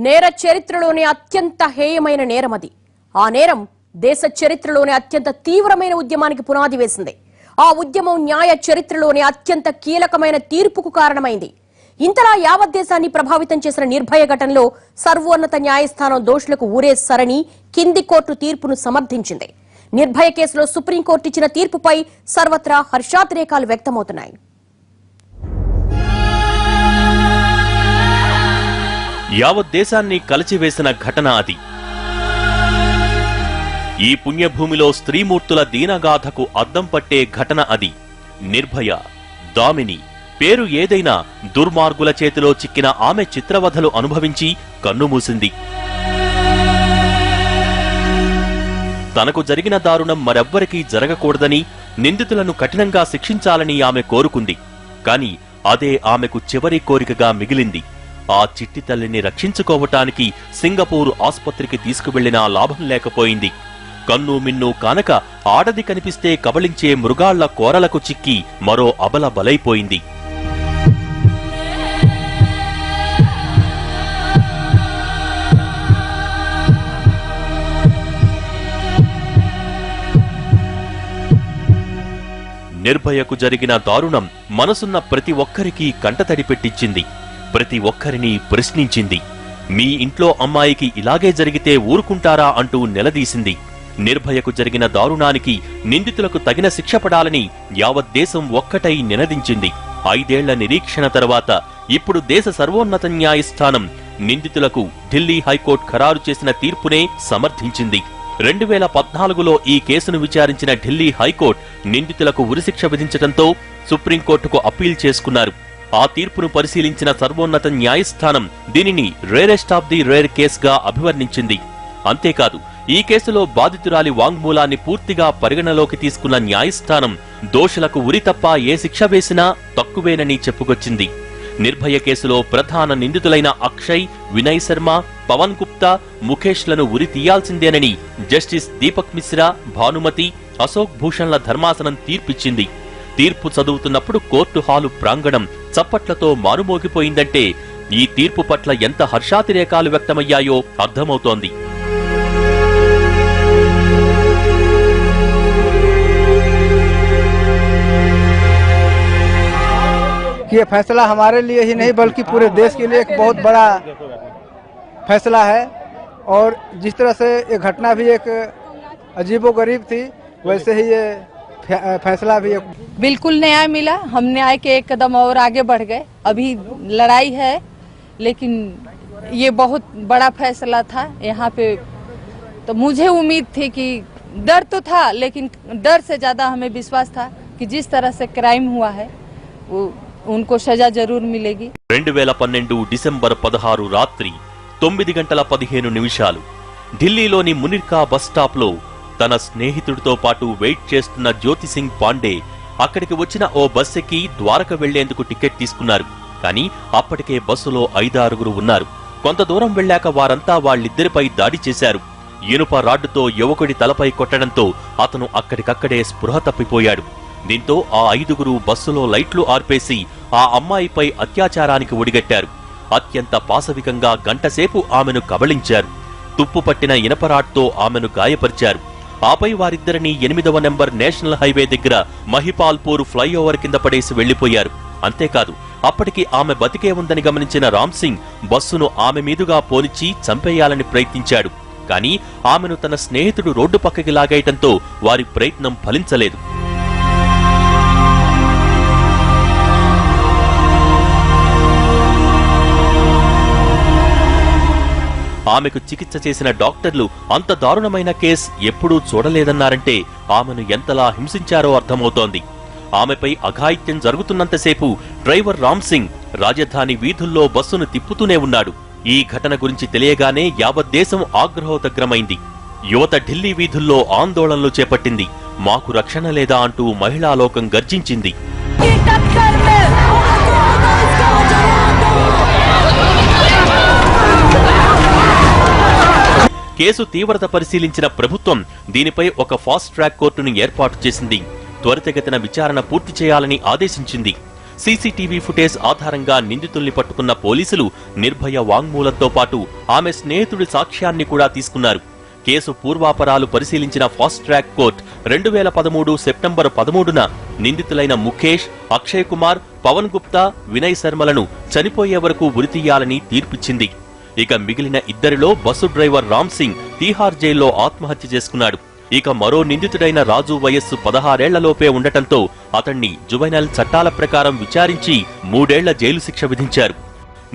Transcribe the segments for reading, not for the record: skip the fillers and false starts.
నేర చరిత్రలోనే అత్యంత హేయమైన నేరమది. ఆ నేరం దేశ చరిత్రలోనే అత్యంత తీవ్రమైన ఉద్యమానికి పునాది వేసింది. ఆ ఉద్యమం న్యాయ చరిత్రలోనే అత్యంత కీలకమైన తీర్పుకు కారణమైంది. ఇంతలా యావత్ దేశాన్ని ప్రభావితం చేసిన నిర్భయ ఘటనలో సర్వోన్నత న్యాయస్థానం దోషులకు ఊరేస్తారని కింది కోర్టు తీర్పును సమర్థించింది. నిర్భయ కేసులో సుప్రీంకోర్టు ఇచ్చిన తీర్పుపై సర్వత్రా హర్షాతిరేకాలు వ్యక్తమవుతున్నాయి. యావత్ దేశాన్ని కలిచివేసిన ఘటన అది. ఈ పుణ్యభూమిలో స్త్రీమూర్తుల దీనగాథకు అద్దం పట్టే ఘటన అది. నిర్భయ, దామిని పేరు ఏదైనా దుర్మార్గుల చేతిలో చిక్కిన ఆమె చిత్రవధలు అనుభవించి కన్నుమూసింది. తనకు జరిగిన దారుణం మరెవ్వరికీ జరగకూడదని, నిందితులను కఠినంగా శిక్షించాలని ఆమె కోరుకుంది. కాని అదే ఆమెకు చివరి కోరికగా మిగిలింది. ఆ చిట్టి తల్లిని రక్షించుకోవటానికి సింగపూర్ ఆస్పత్రికి తీసుకువెళ్లినా లాభం లేకపోయింది. కన్ను మిన్ను కానక ఆడది కనిపిస్తే కబళించే మృగాళ్ల కోరలకు చిక్కి మరో అబల బలైపోయింది. నిర్భయకు జరిగిన దారుణం మనసున్న ప్రతి ఒక్కరికీ కంటతడి పెట్టించింది. ప్రతి ఒక్కరిని ప్రశ్నించింది. మీ ఇంట్లో అమ్మాయికి ఇలాగే జరిగితే ఊరుకుంటారా అంటూ నిలదీసింది. నిర్భయకు జరిగిన దారుణానికి నిందితులకు తగిన శిక్ష పడాలని యావత్ దేశం ఒక్కటై నినదించింది. 5 ఏళ్ల నిరీక్షణ తర్వాత ఇప్పుడు దేశ సర్వోన్నత న్యాయస్థానం నిందితులకు ఢిల్లీ హైకోర్టు ఖరారు చేసిన తీర్పునే సమర్థించింది. 2014లో ఈ కేసును విచారించిన ఢిల్లీ హైకోర్టు నిందితులకు ఉరిశిక్ష విధించడంతో సుప్రీంకోర్టుకు అప్పీల్ చేసుకున్నారు. ఆ తీర్పును పరిశీలించిన సర్వోన్నత న్యాయస్థానం దీనిని రేరెస్ట్ ఆఫ్ ది రేర్ కేసుగా అభివర్ణించింది. అంతేకాదు, ఈ కేసులో బాధితురాలి వాంగ్మూలాన్ని పూర్తిగా పరిగణలోకి తీసుకున్న న్యాయస్థానం దోషులకు ఉరి తప్ప ఏ శిక్ష వేసినా తక్కువేనని చెప్పుకొచ్చింది. నిర్భయ కేసులో ప్రధాన నిందితులైన అక్షయ్, వినయ్ శర్మ, పవన్ గుప్తా, ముఖేష్ లను ఉరి తీయాల్సిందేనని జస్టిస్ దీపక్ మిశ్రా, భానుమతి, అశోక్ భూషణ్ల ధర్మాసనం తీర్పిచ్చింది. తీర్పు చదువుతున్నప్పుడు కోర్టు హాలు ప్రాంగణం చప్పట్లతో మారుమోగిపోయిందంటే ఈ తీర్పు పట్ల ఎంత హర్షాతిరేకాలు వ్యక్తమయ్యాయో అర్థమవుతోంది. ये फैसला हमारे लिए ही नहीं बल्कि पूरे देश के लिए एक बहुत बड़ा फैसला है। और जिस तरह से ये घटना भी एक अजीबोगरीब थी, वैसे ही ये फैसला भी बिल्कुल न्याय मिला। हम न्याय के एक कदम और आगे बढ़ गए। अभी लड़ाई है, लेकिन ये बहुत बड़ा फैसला था यहाँ पे। तो मुझे उम्मीद थी कि डर तो था, लेकिन डर से ज़्यादा हमें विश्वास था कि जिस तरह से क्राइम हुआ है वो उनको सजा जरूर मिलेगी। 2012 డిసెంబర్ 16 రాత్రి 9 గంటల 15 నిమిషాలు ఢిల్లీలోని మునిర్కా బస్ స్టాప్ లో తన స్నేహితుడితో పాటు వెయిట్ చేస్తున్న జ్యోతి సింగ్ పాండే అక్కడికి వచ్చిన ఓ బస్ ఎక్కి ద్వారక వెళ్లేందుకు టికెట్ తీసుకున్నారు. కానీ అప్పటికే బస్సులో 5-6 ఉన్నారు. కొంత దూరం వెళ్లాక వారంతా వాళ్ళిద్దరిపై దాడి చేశారు. ఇనుప రాడ్డుతో యువకుడి తలపై కొట్టడంతో అతను అక్కడికక్కడే స్పృహ తప్పిపోయాడు. దీంతో ఆ 5 బస్సులో లైట్లు ఆర్పేసి ఆ అమ్మాయిపై అత్యాచారానికి ఒడిగట్టారు. అత్యంత పాశవికంగా గంటసేపు ఆమెను కబళించారు. తుప్పుపట్టిన ఇనపరాడ్తో ఆమెను గాయపరిచారు. ఆపై వారిద్దరినీ 8వ నెంబర్ నేషనల్ హైవే దగ్గర మహిపాల్పూర్ ఫ్లైఓవర్ కింద పడేసి వెళ్లిపోయారు. అంతేకాదు, అప్పటికి ఆమె బతికే ఉందని గమనించిన రామ్ సింగ్ బస్సును ఆమె మీదుగా పోనిచ్చి చంపేయాలని ప్రయత్నించాడు. కానీ ఆమెను తన స్నేహితుడు రోడ్డు పక్కకి లాగేయటంతో వారి ప్రయత్నం ఫలించలేదు. ఆమెకు చికిత్స చేసిన డాక్టర్లు అంత దారుణమైన కేస్ ఎప్పుడూ చూడలేదన్నారంటే ఆమెను ఎంతలా హింసించారో అర్థమవుతోంది. ఆమెపై అఘాయిత్యం జరుగుతున్నంతసేపు డ్రైవర్ రామ్ సింగ్ రాజధాని వీధుల్లో బస్సును తిప్పుతూనే ఉన్నాడు. ఈ ఘటన గురించి తెలియగానే యావత్ దేశం ఆగ్రహోదగ్రమైంది. యువత ఢిల్లీ వీధుల్లో ఆందోళనలు చేపట్టింది. మాకు రక్షణ లేదా అంటూ మహిళా లోకం గర్జించింది. కేసు తీవ్రత పరిశీలించిన ప్రభుత్వం దీనిపై ఒక ఫాస్ట్ ట్రాక్ కోర్టును ఏర్పాటు చేసింది. త్వరితగతిన విచారణ పూర్తి చేయాలని ఆదేశించింది. సీసీటీవీ ఫుటేజ్ ఆధారంగా నిందితుల్ని పట్టుకున్న పోలీసులు నిర్భయ వాంగ్మూలంతో పాటు ఆమె స్నేహితుడి సాక్ష్యాన్ని కూడా తీసుకున్నారు. కేసు పూర్వాపరాలు పరిశీలించిన ఫాస్ట్ ట్రాక్ కోర్టు 2013 సెప్టెంబర్ 13న నిందితులైన ముఖేష్, అక్షయ్ కుమార్, పవన్ గుప్తా, వినయ్ శర్మలను చనిపోయే వరకు ఉరితీయాలని తీర్పిచ్చింది. ఇక మిగిలిన ఇద్దరిలో బస్సు డ్రైవర్ రామ్ సింగ్ తీహార్ జైల్లో ఆత్మహత్య చేసుకున్నాడు. ఇక మరో నిందితుడైన రాజు వయస్సు 16 ఏళ్లలోపే ఉండటంతో అతణ్ణి జువైనల్ చట్టాల ప్రకారం విచారించి 3 ఏళ్ల జైలు శిక్ష విధించారు.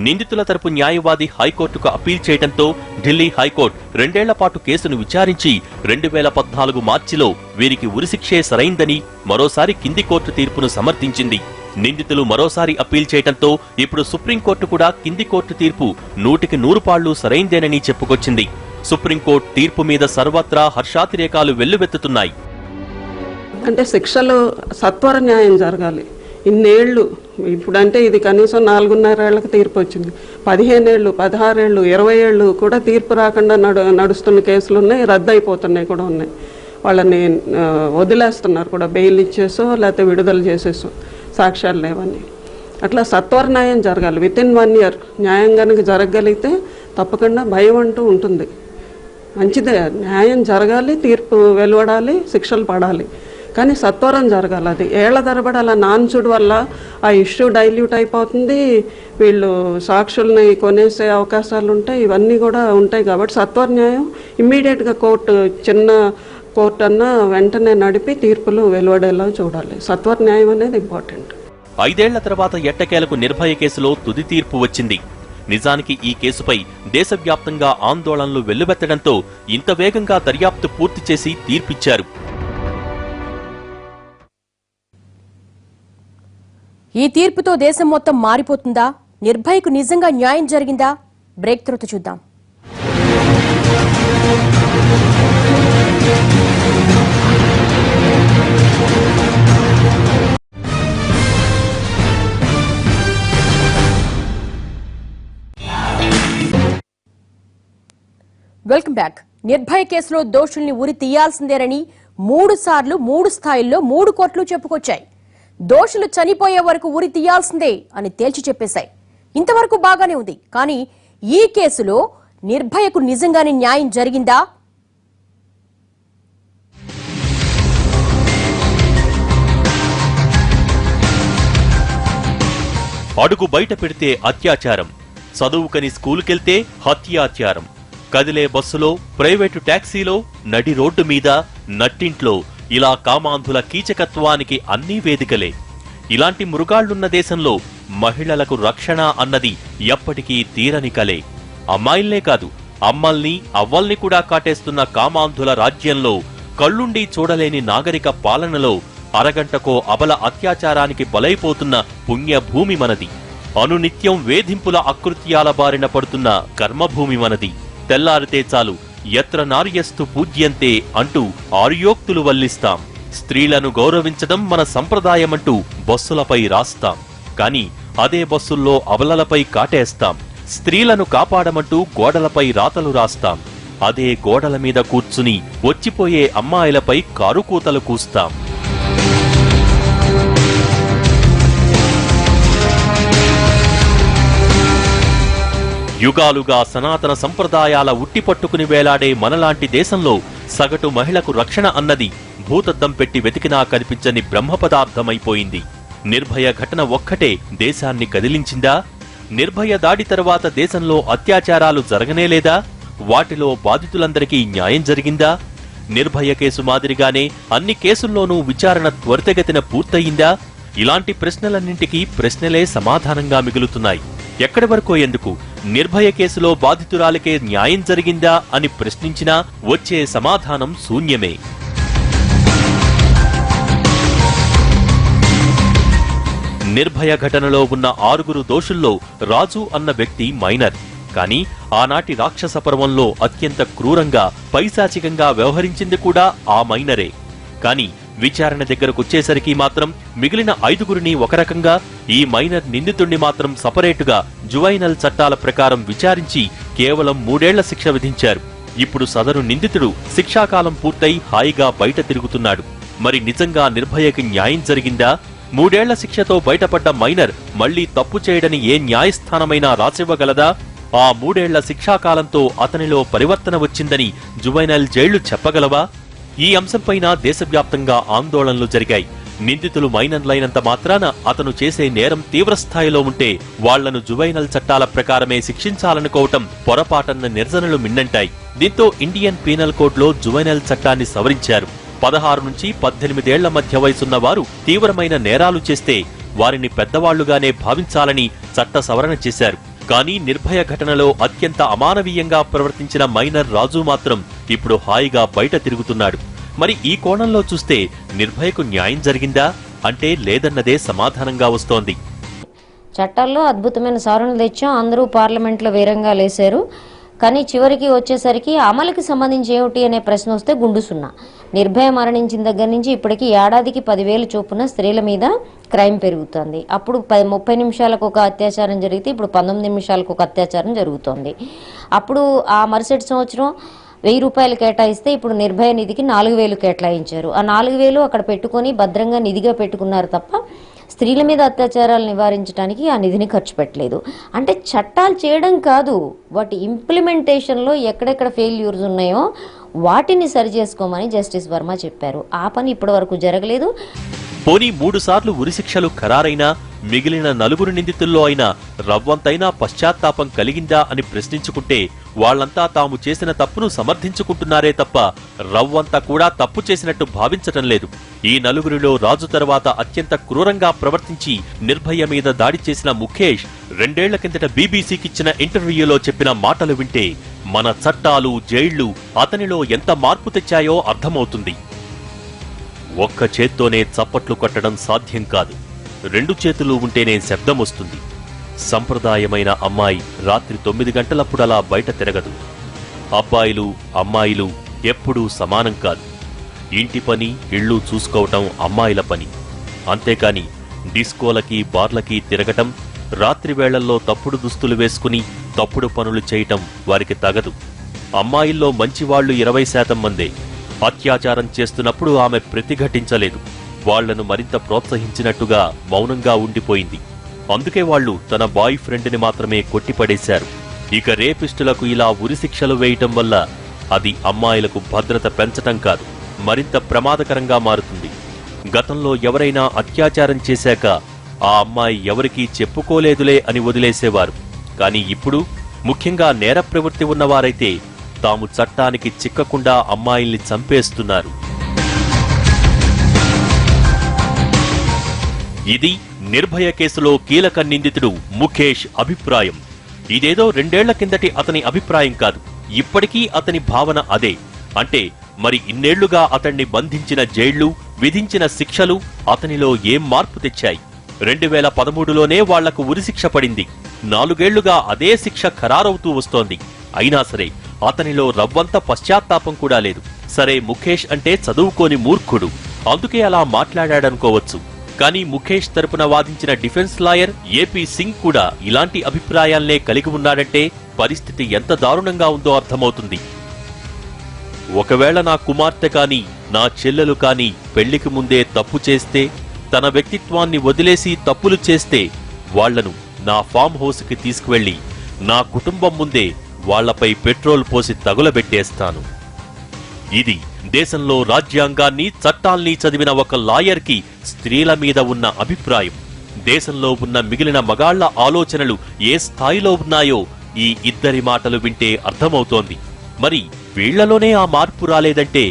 నిందితుల తరపు న్యాయవాది హైకోర్టుకు అప్పీల్ చేయడంతో ఢిల్లీ హైకోర్టు 2 ఏళ్ల పాటు కేసును విచారించి 2014 మార్చిలో వీరికి ఉరిశిక్షే సరైందని మరోసారి కింది కోర్టు తీర్పును సమర్థించింది. నిందితులు మరోసారి అప్పీల్ చేయడంతో ఇప్పుడు సుప్రీంకోర్టు కూడా కింది కోర్టు తీర్పు 100కి 100 పాళ్లు సరైందేనని చెప్పుకొచ్చింది. సుప్రీంకోర్టు తీర్పు మీద సర్వత్రా హర్షాతిరేకాలు వెల్లువెత్తుతున్నాయి. అంటే శిక్షలు సత్వర న్యాయం జరగాలి. ఇన్నేళ్లు ఇప్పుడంటే ఇది కనీసం 4.5 ఏళ్లకు తీర్పు వచ్చింది. 15 ఏళ్ళు, 16 ఏళ్ళు, 20 ఏళ్ళు కూడా తీర్పు రాకుండా నడుస్తున్న కేసులు ఉన్నాయి, రద్దు అయిపోతున్నాయి కూడా ఉన్నాయి. వాళ్ళని వదిలేస్తున్నారు కూడా, బెయిల్ ఇచ్చేసో లేకపోతే విడుదల చేసేసో, సాక్ష్యాలు లేవని. అట్లా సత్వర న్యాయం జరగాలి. వితిన్ 1 ఇయర్ న్యాయం కనుక జరగగలిగితే తప్పకుండా భయం అంటూ ఉంటుంది. మంచిదే, న్యాయం జరగాలి, తీర్పు వెలువడాలి, శిక్షలు పడాలి, కానీ సత్వరం జరగాలి. అది ఏళ్ల తరబడి అలా నాన్సుడు వల్ల ఆ ఇష్యూ డైల్యూట్ అయిపోతుంది. వీళ్ళు సాక్షుల్ని కొనేసే అవకాశాలు ఉంటాయి, ఇవన్నీ కూడా ఉంటాయి. కాబట్టి సత్వర న్యాయం ఇమ్మీడియట్గా కోర్టు, చిన్న కోర్టు అన్నా వెంటనే నడిపి తీర్పులు వెలువడేలా చూడాలి. సత్వర న్యాయం అనేది ఇంపార్టెంట్. 5 ఏళ్ల తర్వాత ఎట్టకేలకు నిర్భయ కేసులో తుది తీర్పు వచ్చింది. నిజానికి ఈ కేసుపై దేశవ్యాప్తంగా ఆందోళనలు వెల్లువెత్తడంతో ఇంత వేగంగా దర్యాప్తు పూర్తి చేసి తీర్పిచ్చారు. ఈ తీర్పుతో దేశం మొత్తం మారిపోతుందా? నిర్భయకు నిజంగా న్యాయం జరిగిందా? బ్రేక్ తర్వాత చూద్దాం. Welcome back. నిర్భయ కేసులో దోషుల్ని ఉరి తీయాల్సిందేనని 3 సార్లు 3 స్థాయిల్లో 3 కోర్టులు చెప్పుకొచ్చాయి. దోషులు చనిపోయే వరకు ఉరి తీయాల్సిందే అని తేల్చి చెప్పేశాయి. ఇంతవరకు బాగానే ఉంది. కానీ ఈ కేసులో నిర్భయకు నిజంగానే న్యాయం జరిగిందా? అడుగు బయట పెడితే అత్యాచారం, చదువుకని స్కూలుకెళ్తే హత్యాచారం, కదిలే బస్సులో, ప్రైవేటు ట్యాక్సీలో, నడి రోడ్డు మీద, నట్టింట్లో ఇలా కామాంధుల కీచకత్వానికి అన్నీ వేదికలే. ఇలాంటి మృగాళ్లున్న దేశంలో మహిళలకు రక్షణ అన్నది ఎప్పటికీ తీరని కలే. అమ్మాయిల్నే కాదు, అమ్మల్ని, అవ్వల్ని కూడా కాటేస్తున్న కామాంధుల రాజ్యంలో, కళ్ళుండి చూడలేని నాగరిక పాలనలో అరగంటకో అబల అత్యాచారానికి బలైపోతున్న పుణ్యభూమి మనది. అనునిత్యం వేధింపుల అకృత్యాల బారిన పడుతున్న కర్మభూమి మనది. తెల్లారితే చాలు యత్ర నార్యస్తు పూజ్యంతే అంటూ ఆర్యోక్తులు వల్లిస్తాం. స్త్రీలను గౌరవించడం మన సంప్రదాయమంటూ బస్సులపై రాస్తాం. కాని అదే బస్సుల్లో అబలలపై కాటేస్తాం. స్త్రీలను కాపాడమంటూ గోడలపై రాతలు రాస్తాం. అదే గోడల మీద కూర్చుని వచ్చిపోయే అమ్మాయిలపై కారుకూతలు కూస్తాం. యుగాలుగా సనాతన సంప్రదాయాల ఉట్టిపట్టుకుని వేలాడే మనలాంటి దేశంలో సగటు మహిళకు రక్షణ అన్నది భూతద్దం పెట్టి వెతికినా కనిపించని బ్రహ్మపదార్థమైపోయింది. నిర్భయ ఘటన ఒక్కటే దేశాన్ని కదిలించిందా? నిర్భయ దాడి తరువాత దేశంలో అత్యాచారాలు జరగనేలేదా? వాటిలో బాధితులందరికీ న్యాయం జరిగిందా? నిర్భయ కేసు మాదిరిగానే అన్ని కేసుల్లోనూ విచారణ త్వరితగతిన పూర్తయిందా? ఇలాంటి ప్రశ్నలన్నింటికీ ప్రశ్నలే సమాధానంగా మిగులుతున్నాయి. ఎక్కడి వరకో ఎందుకు, నిర్భయ కేసులో బాధితురాలికే న్యాయం జరిగిందా అని ప్రశ్నించినా వచ్చే సమాధానం శూన్యమే. నిర్భయ ఘటనలో ఉన్న 6 దోషుల్లో రాజు అన్న వ్యక్తి మైనర్. కానీ ఆనాటి రాక్షస పర్వంలో అత్యంత క్రూరంగా, పైశాచికంగా వ్యవహరించింది కూడా ఆ మైనరే. కానీ విచారణ దగ్గరకొచ్చేసరికి మాత్రం మిగిలిన 5గురిని ఒక రకంగా, ఈ మైనర్ నిందితుణ్ణి మాత్రం సపరేటుగా జువైనల్ చట్టాల ప్రకారం విచారించి కేవలం 3 ఏళ్ల శిక్ష విధించారు. ఇప్పుడు సదరు నిందితుడు శిక్షాకాలం పూర్తయి హాయిగా బయట తిరుగుతున్నాడు. మరి నిజంగా నిర్భయకి న్యాయం జరిగిందా? 3 ఏళ్ల శిక్షతో బయటపడ్డ మైనర్ మళ్లీ తప్పు చేయడని ఏ న్యాయస్థానమైనా రాసివ్వగలదా? ఆ 3 ఏళ్ల శిక్షాకాలంతో అతనిలో పరివర్తన వచ్చిందని జువైనల్ జైళ్లు చెప్పగలవా? ఈ అంశంపైన దేశవ్యాప్తంగా ఆందోళనలు జరిగాయి. నిందితులు మైనర్లైనంత మాత్రాన అతను చేసే నేరం తీవ్రస్థాయిలో ఉంటే వాళ్లను జువైనల్ చట్టాల ప్రకారమే శిక్షించాలనుకోవటం పొరపాటన్న నిరసనలు మిన్నంటాయి. దీంతో ఇండియన్ పీనల్ కోడ్లో జువైనల్ చట్టాన్ని సవరించారు. 16 నుంచి 18 ఏళ్ల మధ్య వయసున్న వారు తీవ్రమైన నేరాలు చేస్తే వారిని పెద్దవాళ్లుగానే భావించాలని చట్ట సవరణ చేశారు. కానీ నిర్భయ ఘటనలో అత్యంత అమానవీయంగా ప్రవర్తించిన మైనర్ రాజు మాత్రం ఇప్పుడు హాయిగా బయట తిరుగుతున్నాడు. మరి ఈ కోణంలో చూస్తే నిర్భయకు న్యాయం జరిగిందా అంటే లేదన్నదే సమాధానంగా వస్తోంది. చట్టాల్లో అద్భుతమైన సవరణలు తెచ్చాం, అందరూ పార్లమెంట్లో వేరంగా లేశారు. కానీ చివరికి వచ్చేసరికి అమలుకి సంబంధించి ఏమిటి అనే ప్రశ్న వస్తే గుండు సున్నా. నిర్భయ మరణించిన దగ్గర నుంచి ఇప్పటికీ ఏడాదికి 10,000 చొప్పున స్త్రీల మీద క్రైమ్ పెరుగుతోంది. అప్పుడు 30 నిమిషాలకు ఒక అత్యాచారం జరిగితే ఇప్పుడు 19 నిమిషాలకు ఒక అత్యాచారం జరుగుతోంది. అప్పుడు ఆ మరుసటి సంవత్సరం 1000 రూపాయలు కేటాయిస్తే ఇప్పుడు నిర్భయ నిధికి 4,000 కేటాయించారు. ఆ 4,000 అక్కడ పెట్టుకొని భద్రంగా నిధిగా పెట్టుకున్నారు తప్ప స్త్రీల మీద అత్యాచారాలు నివారించడానికి ఆ నిధిని ఖర్చు పెట్టలేదు. అంటే చట్టాలు చేయడం కాదు, వాటి ఇంప్లిమెంటేషన్లో ఎక్కడెక్కడ ఫెయిల్యూర్స్ ఉన్నాయో వాటిని సరిచేసుకోమని జస్టిస్ వర్మ చెప్పారు. ఆ పని ఇప్పటి వరకు జరగలేదు. పోనీ 3 సార్లు ఉరిశిక్షలు ఖరారైనా మిగిలిన 4 నిందితుల్లో అయినా రవ్వంతైనా పశ్చాత్తాపం కలిగిందా అని ప్రశ్నించుకుంటే వాళ్లంతా తాము చేసిన తప్పును సమర్థించుకుంటున్నారే తప్ప రవ్వంతా కూడా తప్పు చేసినట్టు భావించటం లేదు. ఈ 4 రాజు తర్వాత అత్యంత క్రూరంగా ప్రవర్తించి నిర్భయ మీద దాడి చేసిన ముఖేష్ 2 ఏళ్ల కిందట బీబీసీకిచ్చిన ఇంటర్వ్యూలో చెప్పిన మాటలు వింటే మన చట్టాలు, జైళ్లు అతనిలో ఎంత మార్పు తెచ్చాయో అర్థమవుతుంది. ఒక్క చేత్తోనే చప్పట్లు కొట్టడం సాధ్యం కాదు, 2 చేతులు ఉంటేనే శబ్దం వస్తుంది. సంప్రదాయమైన అమ్మాయి రాత్రి 9 గంటలప్పుడలా బయట తిరగదు. అబ్బాయిలు, అమ్మాయిలు ఎప్పుడూ సమానం కాదు. ఇంటి పని, ఇళ్ళు చూసుకోవటం అమ్మాయిల పని. అంతేకాని డిస్కోలకి, బార్లకి తిరగటం, రాత్రి వేళల్లో తప్పుడు దుస్తులు వేసుకుని తప్పుడు పనులు చేయటం వారికి తగదు. అమ్మాయిల్లో మంచివాళ్లు 20% మందే. అత్యాచారం చేస్తున్నప్పుడు ఆమె ప్రతిఘటించలేదు. వాళ్లను మరింత ప్రోత్సహించినట్టుగా మౌనంగా ఉండిపోయింది. అందుకే వాళ్లు తన బాయ్ ఫ్రెండ్ని మాత్రమే కొట్టిపడేశారు. ఇక రేపిస్టులకు ఇలా ఉరిశిక్షలు వేయటం వల్ల అది అమ్మాయిలకు భద్రత పెంచటం కాదు, మరింత ప్రమాదకరంగా మారుతుంది. గతంలో ఎవరైనా అత్యాచారం చేశాక ఆ అమ్మాయి ఎవరికీ చెప్పుకోలేదులే అని వదిలేసేవారు. కానీ ఇప్పుడు ముఖ్యంగా నేర ప్రవృత్తి ఉన్నవారైతే తాము చట్టానికి చిక్కకుండా అమ్మాయిల్ని చంపేస్తున్నారు. ఇది నిర్భయ కేసులో కీలక నిందితుడు ముఖేష్ అభిప్రాయం. ఇదేదో 2 ఏళ్ల కిందటి అతని అభిప్రాయం కాదు, ఇప్పటికీ అతని భావన అదే. అంటే మరి ఇన్నేళ్లుగా అతన్ని బంధించిన జైళ్లు, విధించిన శిక్షలు అతనిలో ఏం మార్పు తెచ్చాయి? 2013లోనే వాళ్లకు ఉరిశిక్ష పడింది. 4 ఏళ్లుగా అదే శిక్ష ఖరారవుతూ వస్తోంది. అయినా సరే అతనిలో రవ్వంత పశ్చాత్తాపం కూడా లేదు. సరే, ముఖేష్ అంటే చదువుకోని మూర్ఖుడు, అందుకే అలా మాట్లాడాడనుకోవచ్చు. కానీ ముఖేష్ తరపున వాదించిన డిఫెన్స్ లాయర్ ఏపీ సింగ్ కూడా ఇలాంటి అభిప్రాయాల్నే కలిగి ఉన్నాడంటే పరిస్థితి ఎంత దారుణంగా ఉందో అర్థమవుతుంది. ఒకవేళ నా కుమార్తె కాని, నా చెల్లెలు కాని పెళ్లికి ముందే తప్పు చేస్తే, తన వ్యక్తిత్వాన్ని వదిలేసి తప్పులు చేస్తే వాళ్లను నా ఫామ్ హౌస్కి తీసుకువెళ్లి నా కుటుంబం ముందే వాళ్లపై పెట్రోల్ పోసి తగులబెట్టేస్తాను. ఇది దేశంలో రాజ్యాంగాన్ని, చట్టాల్ని చదివిన ఒక లాయర్కి స్త్రీల మీద ఉన్న అభిప్రాయం. దేశంలో ఉన్న మిగిలిన మగాళ్ల ఆలోచనలు ఏ స్థాయిలో ఉన్నాయో ఈ ఇద్దరి మాటలు వింటే అర్థమవుతోంది. మరి వీళ్లలోనే ఆ మార్పు రాలేదంటే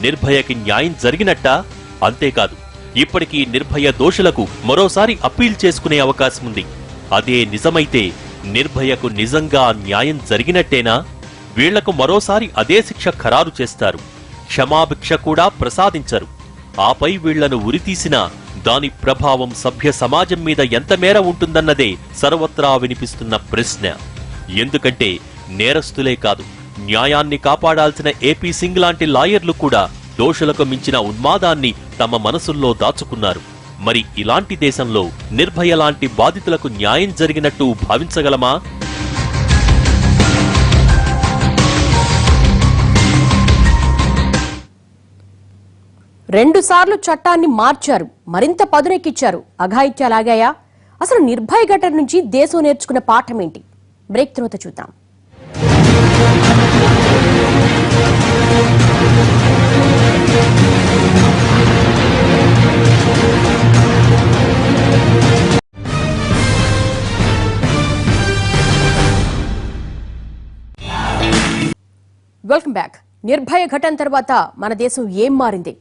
నిర్భయకి న్యాయం జరిగినట్టా? అంతేకాదు, ఇప్పటికీ నిర్భయ దోషులకు మరోసారి అప్పీల్ చేసుకునే అవకాశముంది. అదే నిజమైతే నిర్భయకు నిజంగా న్యాయం జరిగినట్టేనా? వీళ్లకు మరోసారి అదే శిక్ష ఖరారు చేస్తారు, క్షమాభిక్ష కూడా ప్రసాదించరు. ఆపై వీళ్లను ఉరితీసినా దాని ప్రభావం సభ్య సమాజం మీద ఎంతమేర ఉంటుందన్నదే సర్వత్రా వినిపిస్తున్న ప్రశ్న. ఎందుకంటే నేరస్తులే కాదు, న్యాయాన్ని కాపాడాల్సిన ఏపీ సింగ్ లాంటి లాయర్లు కూడా దోషులకు మించిన ఉన్మాదాన్ని తమ మనసుల్లో దాచుకున్నారు. మరి ఇలాంటి దేశంలో నిర్భయ లాంటి బాధితులకు న్యాయం జరిగినట్టు భావించగలమా? రెండుసార్లు చట్టాన్ని మార్చారు, మరింత పదునెక్కిచ్చారు. అఘాయిత్యాలాగాయా? అసలు నిర్భయ ఘటన నుంచి దేశం నేర్చుకున్న పాఠం ఏంటి? బ్రేక్ తర్వాత చూద్దాం. Welcome back. నిర్భయ ఘటన తర్వాత మన దేశం ఏం మారింది?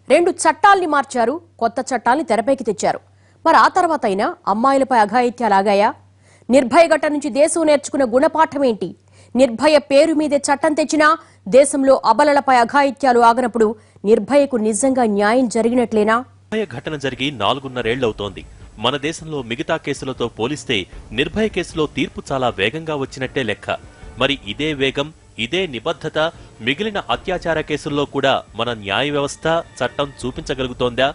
2 చట్టాల్ని మార్చారు, కొత్త చట్టాల్ని తెరపైకి తెచ్చారు. మరి ఆ తర్వాత అయినా అమ్మాయిలపై అఘాయిత్యాలాగాయా? నిర్భయ ఘటన నుంచి దేశం నేర్చుకున్న గుణపాఠం ఏంటి? నిర్భయ పేరు మీదే చట్టం తెచ్చినా దేశంలో అబలలపై అఘాయిత్యాలు ఆగనప్పుడు నిర్భయకు నిజంగా న్యాయం జరిగినట్లేనా? నిర్భయ ఘటన జరిగి 4.5 ఏళ్లవుతోంది. మన దేశంలో మిగతా కేసులతో పోలిస్తే నిర్భయ కేసులో తీర్పు చాలా వేగంగా వచ్చినట్టే లెక్క. మరి ఇదే వేగం, ఇదే నిబద్ధత మిగిలిన అత్యాచార కేసుల్లో కూడా మన న్యాయ వ్యవస్థ, చట్టం చూపించగలుగుతోందా?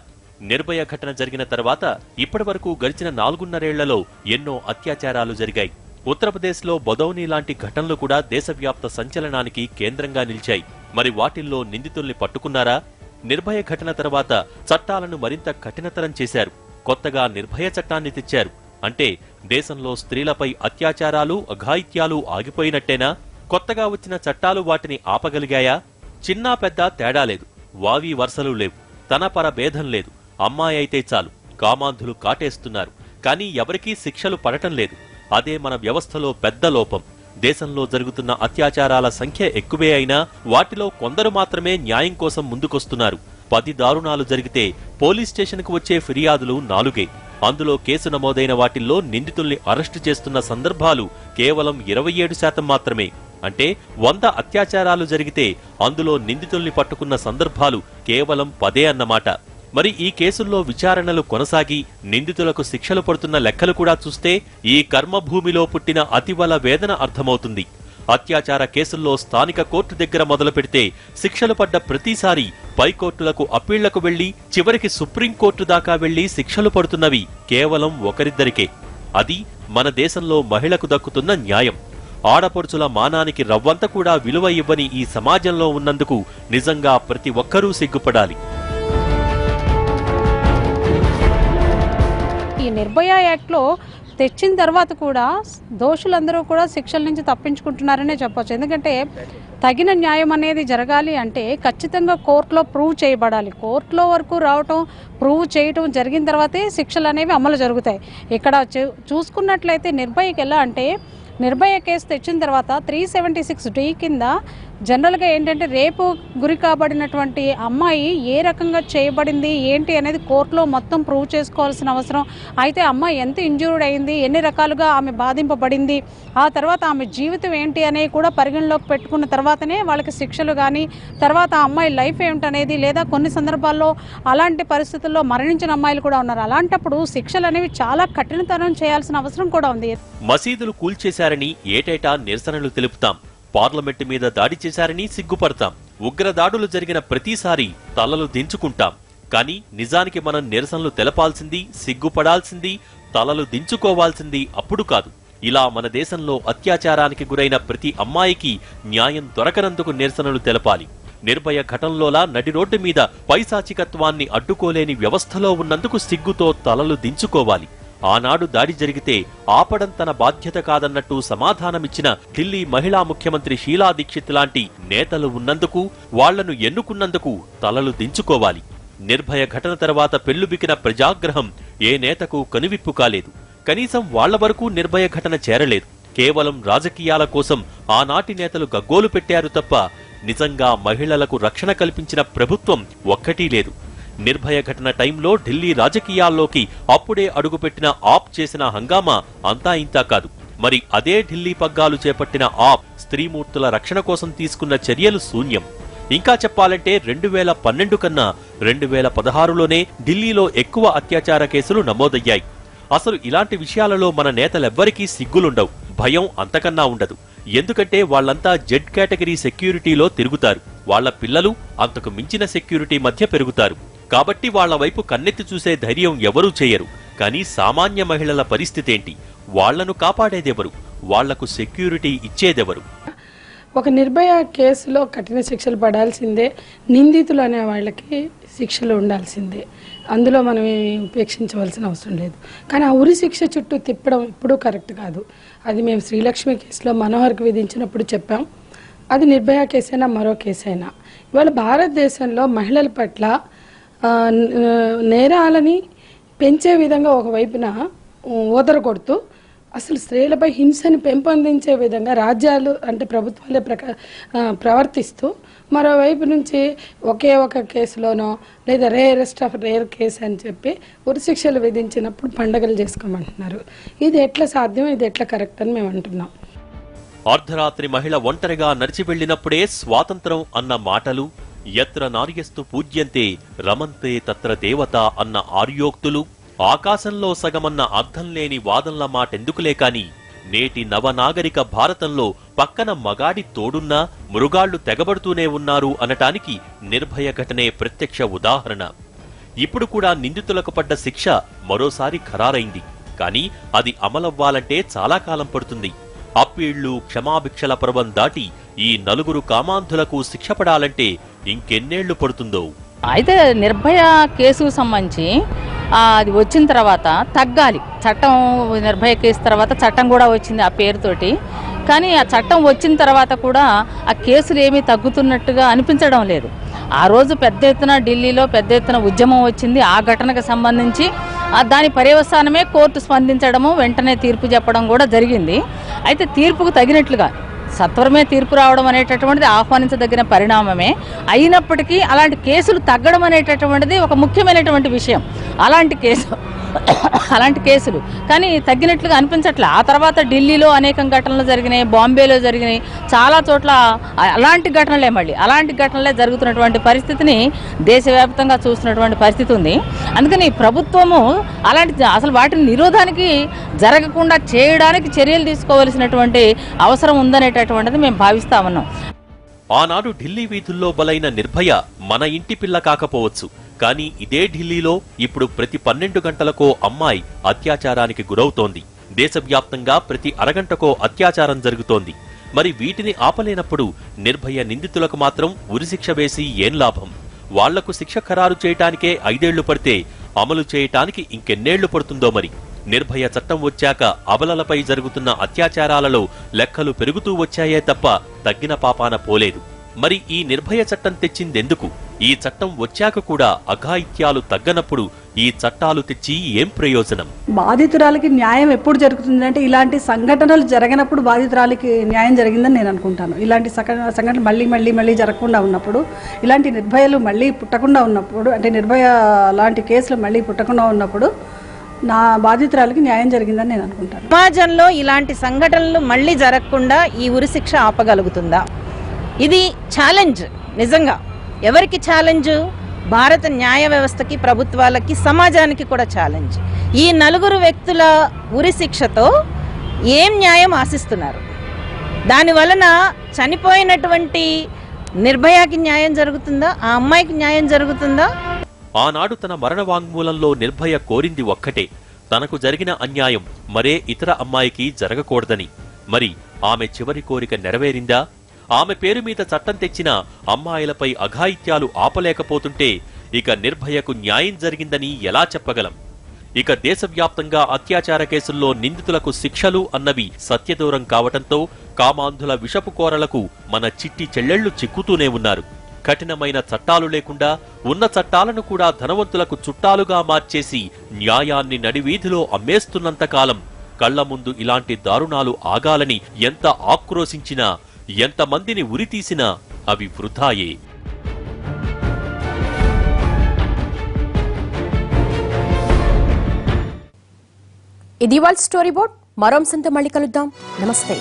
నిర్భయ ఘటన జరిగిన తర్వాత ఇప్పటివరకు గడిచిన 4.5 ఏళ్లలో ఎన్నో అత్యాచారాలు జరిగాయి. ఉత్తరప్రదేశ్లో బదౌని లాంటి ఘటనలు కూడా దేశవ్యాప్త సంచలనానికి కేంద్రంగా నిలిచాయి. మరి వాటిల్లో నిందితుల్ని పట్టుకున్నారా? నిర్భయ ఘటన తర్వాత చట్టాలను మరింత కఠినతరం చేశారు. కొత్తగా నిర్భయ చట్టాన్ని తెచ్చారు. అంటే దేశంలో స్త్రీలపై అత్యాచారాలు, అఘాయిత్యాలు ఆగిపోయినట్టేనా? కొత్తగా వచ్చిన చట్టాలు వాటిని ఆపగలిగాయా? చిన్నా పెద్ద తేడా లేదు, వావి వరుసలు లేవు, తనపర భేదం లేదు. అమ్మాయి అయితే చాలు కామాంధులు కాటేస్తున్నారు. కానీ ఎవరికీ శిక్షలు పడటం లేదు. అదే మన వ్యవస్థలో పెద్ద లోపం. దేశంలో జరుగుతున్న అత్యాచారాల సంఖ్య ఎక్కువే అయినా వాటిలో కొందరు మాత్రమే న్యాయం కోసం ముందుకొస్తున్నారు. 10 దారుణాలు జరిగితే పోలీస్ స్టేషన్కు వచ్చే ఫిర్యాదులు 4. అందులో కేసు నమోదైన వాటిల్లో నిందితుల్ని అరెస్టు చేస్తున్న సందర్భాలు కేవలం 27% మాత్రమే. అంటే 100 అత్యాచారాలు జరిగితే అందులో నిందితుల్ని పట్టుకున్న సందర్భాలు కేవలం 10 అన్నమాట. మరి ఈ కేసుల్లో విచారణలు కొనసాగి నిందితులకు శిక్షలు పడుతున్న లెక్కలు కూడా చూస్తే ఈ కర్మభూమిలో పుట్టిన అతివల వేదన అర్థమవుతుంది. అత్యాచార కేసుల్లో స్థానిక కోర్టు దగ్గర మొదలు పెడితే శిక్షలు పడ్డ ప్రతిసారి పైకోర్టులకు అప్పీళ్లకు వెళ్లి చివరికి సుప్రీంకోర్టు దాకా వెళ్లి శిక్షలు పడుతున్నవి కేవలం ఒకరిద్దరికే. అది మన దేశంలో మహిళకు దక్కుతున్న న్యాయం. ఆడపడుచుల మానానికి రవ్వంత కూడా విలువ ఇవ్వని ఈ సమాజంలో ఉన్నందుకు నిజంగా ప్రతి ఒక్కరూ సిగ్గుపడాలి. ఈ నిర్భయ యాక్ట్లో తెచ్చిన తర్వాత కూడా దోషులందరూ కూడా శిక్షల నుంచి తప్పించుకుంటున్నారనే చెప్పొచ్చు. ఎందుకంటే తగిన న్యాయం అనేది జరగాలి అంటే ఖచ్చితంగా కోర్టులో ప్రూవ్ చేయబడాలి. కోర్టులో వరకు రావటం, ప్రూవ్ చేయటం జరిగిన తర్వాతే శిక్షలు అనేవి అమలు జరుగుతాయి. ఇక్కడ చూసుకున్నట్లయితే నిర్భయకి ఎలా అంటే, నిర్భయ కేసు తెచ్చిన తర్వాత 376D కింద జనరల్గా ఏంటంటే రేపు గురి కాబడినటువంటి అమ్మాయి ఏ రకంగా చేయబడింది ఏంటి అనేది కోర్టులో మొత్తం ప్రూవ్ చేసుకోవాల్సిన అవసరం. అయితే అమ్మాయి ఎంత ఇంజూర్డ్ అయింది, ఎన్ని రకాలుగా ఆమె బాధింపబడింది, ఆ తర్వాత ఆమె జీవితం ఏంటి అనేది కూడా పరిగణలోకి పెట్టుకున్న తర్వాతనే వాళ్ళకి శిక్షలు కానీ, తర్వాత ఆ అమ్మాయి లైఫ్ ఏమిటనేది, లేదా కొన్ని సందర్భాల్లో అలాంటి పరిస్థితుల్లో మరణించిన అమ్మాయిలు కూడా ఉన్నారు. అలాంటప్పుడు శిక్షలు అనేవి చాలా కఠినతరం చేయాల్సిన అవసరం కూడా ఉంది. మసీదులు కూల్చేశారని ఏటేటా నిరసనలు తెలుపుతాం. పార్లమెంటు మీద దాడి చేశారని సిగ్గుపడతాం. ఉగ్రదాడులు జరిగిన ప్రతిసారి తలలు దించుకుంటాం. కానీ నిజానికి మనం నిరసనలు తెలపాల్సింది, సిగ్గుపడాల్సింది, తలలు దించుకోవాల్సింది అప్పుడు కాదు. ఇలా మన దేశంలో అత్యాచారానికి గురైన ప్రతి అమ్మాయికి న్యాయం దొరకనందుకు నిరసనలు తెలపాలి. నిర్భయ ఘటనలోలా నడి రోడ్డు మీద పైశాచికత్వాన్ని అడ్డుకోలేని వ్యవస్థలో ఉన్నందుకు సిగ్గుతో తలలు దించుకోవాలి. ఆనాడు దాడి జరిగితే ఆపడం తన బాధ్యత కాదన్నట్టు సమాధానమిచ్చిన ఢిల్లీ మహిళా ముఖ్యమంత్రి షీలా దీక్షిత్ లాంటి నేతలు ఉన్నందుకు, వాళ్లను ఎన్నుకున్నందుకు తలలు దించుకోవాలి. నిర్భయ ఘటన తర్వాత పెళ్లుబికిన ప్రజాగ్రహం ఏ నేతకు కనువిప్పు కాలేదు. కనీసం వాళ్ల వరకు నిర్భయ ఘటన చేరలేదు. కేవలం రాజకీయాల కోసం ఆనాటి నేతలు గగ్గోలు పెట్టారు తప్ప నిజంగా మహిళలకు రక్షణ కల్పించిన ప్రభుత్వం ఒక్కటీ లేదు. నిర్భయ ఘటన టైంలో ఢిల్లీ రాజకీయాల్లోకి అప్పుడే అడుగుపెట్టిన ఆప్ చేసిన హంగామా అంతా ఇంతా కాదు. మరి అదే ఢిల్లీ పగ్గాలు చేపట్టిన ఆప్ స్త్రీమూర్తుల రక్షణ కోసం తీసుకున్న చర్యలు శూన్యం. ఇంకా చెప్పాలంటే 2012 కన్నా 2016లోనే ఢిల్లీలో ఎక్కువ అత్యాచార కేసులు నమోదయ్యాయి. అసలు ఇలాంటి విషయాలలో మన నేతలెవ్వరికీ సిగ్గులుండవు, భయం అంతకన్నా ఉండదు. ఎందుకంటే వాళ్లంతా జెడ్ కేటగిరీ సెక్యూరిటీలో తిరుగుతారు. వాళ్ల పిల్లలు అంతకు మించిన సెక్యూరిటీ మధ్య పెరుగుతారు. కాబట్టి వాళ్ల వైపు కన్నెత్తి చూసే ధైర్యం ఎవరూ చేయరు. కానీ సామాన్య మహిళల పరిస్థితేంటి? వాళ్లను కాపాడేదెవరు? వాళ్లకు సెక్యూరిటీ ఇచ్చేదెవరు? ఒక నిర్భయ కేసులో కఠిన శిక్షలు పడాల్సిందే. నిందితులు అనే వాళ్ళకి శిక్షలు ఉండాల్సిందే, అందులో మనం ఏమి ఉపేక్షించవలసిన అవసరం లేదు. కానీ ఆ ఉరి శిక్ష చుట్టూ తిప్పడం ఇప్పుడు కరెక్ట్ కాదు. అది మేము శ్రీలక్ష్మి కేసులో మనోహర్కి విధించినప్పుడు చెప్పాం. అది నిర్భయ కేసైనా మరో కేసైనా ఇవాళ భారతదేశంలో మహిళల పట్ల నేరాలని పెంచే విధంగా ఒకవైపున ఓదరగొడుతూ అసలు స్త్రీలపై హింసని పెంపొందించే విధంగా రాజ్యాలు అంటే ప్రభుత్వాలే ప్రవర్తిస్తూ మరోవైపు నుంచి ఒకే ఒక కేసులోనో లేదా రేరెస్ట్ ఆఫ్ రేర్ కేసు అని చెప్పి ఉరిశిక్షలు విధించినప్పుడు పండగలు చేసుకోమంటున్నారు. ఇది ఎట్లా సాధ్యం, ఇది ఎట్లా కరెక్ట్ అని మేము అంటున్నాం. అర్ధరాత్రి మహిళ ఒంటరిగా నడిచి వెళ్లినప్పుడే స్వాతంత్రం అన్న మాటలు, యత్ర నార్యస్తు పూజ్యంతే రమంతే తత్ర దేవత అన్న ఆర్యోక్తులు, ఆకాశంలో సగమన్న అర్థం లేని వాదనల మాటెందుకులే కాని నేటి నవనాగరిక భారతంలో పక్కన మగాడి తోడున్నా మృగాళ్లు తెగబడుతూనే ఉన్నారు అనటానికి నిర్భయ ఘటనే ప్రత్యక్ష ఉదాహరణ. ఇప్పుడు కూడా నిందితులకు పడ్డ శిక్ష మరోసారి ఖరారైంది. కానీ అది అమలవ్వాలంటే చాలా కాలం పడుతుంది. అప్పీళ్లు, క్షమాభిక్షల పర్వం దాటి ఈ నలుగురు కామాంధులకు శిక్ష పడాలంటే ఇంకెన్నేళ్లు పడుతుందో. అయితే నిర్భయ కేసుకు సంబంధించి అది వచ్చిన తర్వాత తగ్గాలి చట్టం. నిర్భయ కేసు తర్వాత చట్టం కూడా వచ్చింది ఆ పేరుతోటి. కానీ ఆ చట్టం వచ్చిన తర్వాత కూడా ఆ కేసులు ఏమీ తగ్గుతున్నట్టుగా అనిపించడం లేదు. ఆ రోజు పెద్ద ఎత్తున ఢిల్లీలో పెద్ద ఎత్తున ఉద్యమం వచ్చింది. ఆ ఘటనకు సంబంధించి దాని పర్యవసానమే కోర్టు స్పందించడము, వెంటనే తీర్పు చెప్పడం కూడా జరిగింది. అయితే తీర్పుకు తగినట్లుగా సత్వరమే తీర్పు రావడం అనేటటువంటిది ఆహ్వానించదగిన పరిణామమే. అయినప్పటికీ అలాంటి కేసులు తగ్గడం అనేటటువంటిది ఒక ముఖ్యమైనటువంటి విషయం. అలాంటి కేసులు కానీ తగ్గినట్లుగా అనిపించట్లే. ఆ తర్వాత ఢిల్లీలో అనేక ఘటనలు జరిగినాయి, బాంబేలో జరిగినాయి, చాలా చోట్ల అలాంటి ఘటనలే జరుగుతున్నటువంటి పరిస్థితిని దేశవ్యాప్తంగా చూస్తున్నటువంటి పరిస్థితి ఉంది. అందుకని ప్రభుత్వము అసలు వాటిని నిరోధానికి జరగకుండా చేయడానికి చర్యలు తీసుకోవలసినటువంటి అవసరం ఉందనేటటువంటిది మేము భావిస్తా ఉన్నాం. ఆనాడు ఢిల్లీ వీధుల్లో బలైన నిర్భయ మన ఇంటి పిల్ల కాకపోవచ్చు, కానీ ఇదే ఢిల్లీలో ఇప్పుడు ప్రతి 12 గంటలకో అమ్మాయి అత్యాచారానికి గురవుతోంది. దేశవ్యాప్తంగా ప్రతి అరగంటకో అత్యాచారం జరుగుతోంది. మరి వీటిని ఆపలేనప్పుడు నిర్భయ నిందితులకు మాత్రం ఉరిశిక్ష వేసి ఏం లాభం? వాళ్లకు శిక్ష ఖరారు చేయటానికే 5 ఏళ్లు పడితే అమలు చేయటానికి ఇంకెన్నేళ్లు పడుతుందో మరి. నిర్భయ చట్టం వచ్చాక అబలలపై జరుగుతున్న అత్యాచారాలలో లెక్కలు పెరుగుతూ వచ్చాయే తప్ప తగ్గిన పాపాన పోలేదు. మరి ఈ నిర్భయ చట్టం తెచ్చిందెందుకు? ఈ చట్టం వచ్చాక కూడా అఘాయిత్యాలు తగ్గనప్పుడు ఈ చట్టాలు తెచ్చి ఏం ప్రయోజనం? బాధితురాలకి న్యాయం ఎప్పుడు జరుగుతుందంటే ఇలాంటి సంఘటనలు జరగనప్పుడు బాధితురాలకి న్యాయం జరిగిందని నేను అనుకుంటాను. ఇలాంటి సంఘటనలు మళ్ళీ జరగకుండా ఉన్నప్పుడు, ఇలాంటి నిర్భయలు మళ్ళీ పుట్టకుండా ఉన్నప్పుడు, అంటే నిర్భయ లాంటి కేసులు మళ్ళీ పుట్టకుండా ఉన్నప్పుడు నా బాధితురాలకి న్యాయం జరిగిందని నేను అనుకుంటాను. సమాజంలో ఇలాంటి సంఘటనలు మళ్ళీ జరగకుండా ఈ ఉరిశిక్ష ఆపగలుగుతుందా? ఇది ఛాలెంజ్. నిజంగా ఎవరికి ఛాలెంజ్? భారత న్యాయ వ్యవస్థకి, ప్రభుత్వాలకి, సమాజానికి కూడా ఛాలెంజ్. ఈ 4 వ్యక్తుల ఉరిశిక్షతో ఏం న్యాయం ఆశిస్తున్నారు? దానివలన చనిపోయినటువంటి నిర్భయకి న్యాయం జరుగుతుందా? ఆ అమ్మాయికి న్యాయం జరుగుతుందా? ఆనాడు తన మరణ వాంగ్మూలంలో నిర్భయ కోరింది ఒక్కటే, తనకు జరిగిన అన్యాయం మరే ఇతర అమ్మాయికి జరగకూడదని. మరి ఆమె చివరి కోరిక నెరవేరిందా? ఆమె పేరు మీద చట్టం తెచ్చిన అమ్మాయిలపై అఘాయిత్యాలు ఆపలేకపోతుంటే ఇక నిర్భయకు న్యాయం జరిగిందని ఎలా చెప్పగలం? ఇక దేశవ్యాప్తంగా అత్యాచార కేసుల్లో నిందితులకు శిక్షలు అన్నవి సత్యదూరం కావటంతో కామాంధుల విషపు కోరలకు మన చిట్టి చెల్లెళ్లు చిక్కుతూనే ఉన్నారు. కఠినమైన చట్టాలు లేకుండా ఉన్న చట్టాలను కూడా ధనవంతులకు చుట్టాలుగా మార్చేసి న్యాయాన్ని నడివీధిలో అమ్మేస్తున్నంతకాలం కళ్ల ముందు ఇలాంటి దారుణాలు ఆగాలని ఎంత ఆక్రోశించినా, ఎంతమందిని ఉరితీసినా అవి వృథాయే. ఇది వాళ్ళ స్టోరీ బోర్డ్. మరో అంశంతో మళ్ళీ కలుద్దాం. నమస్తే.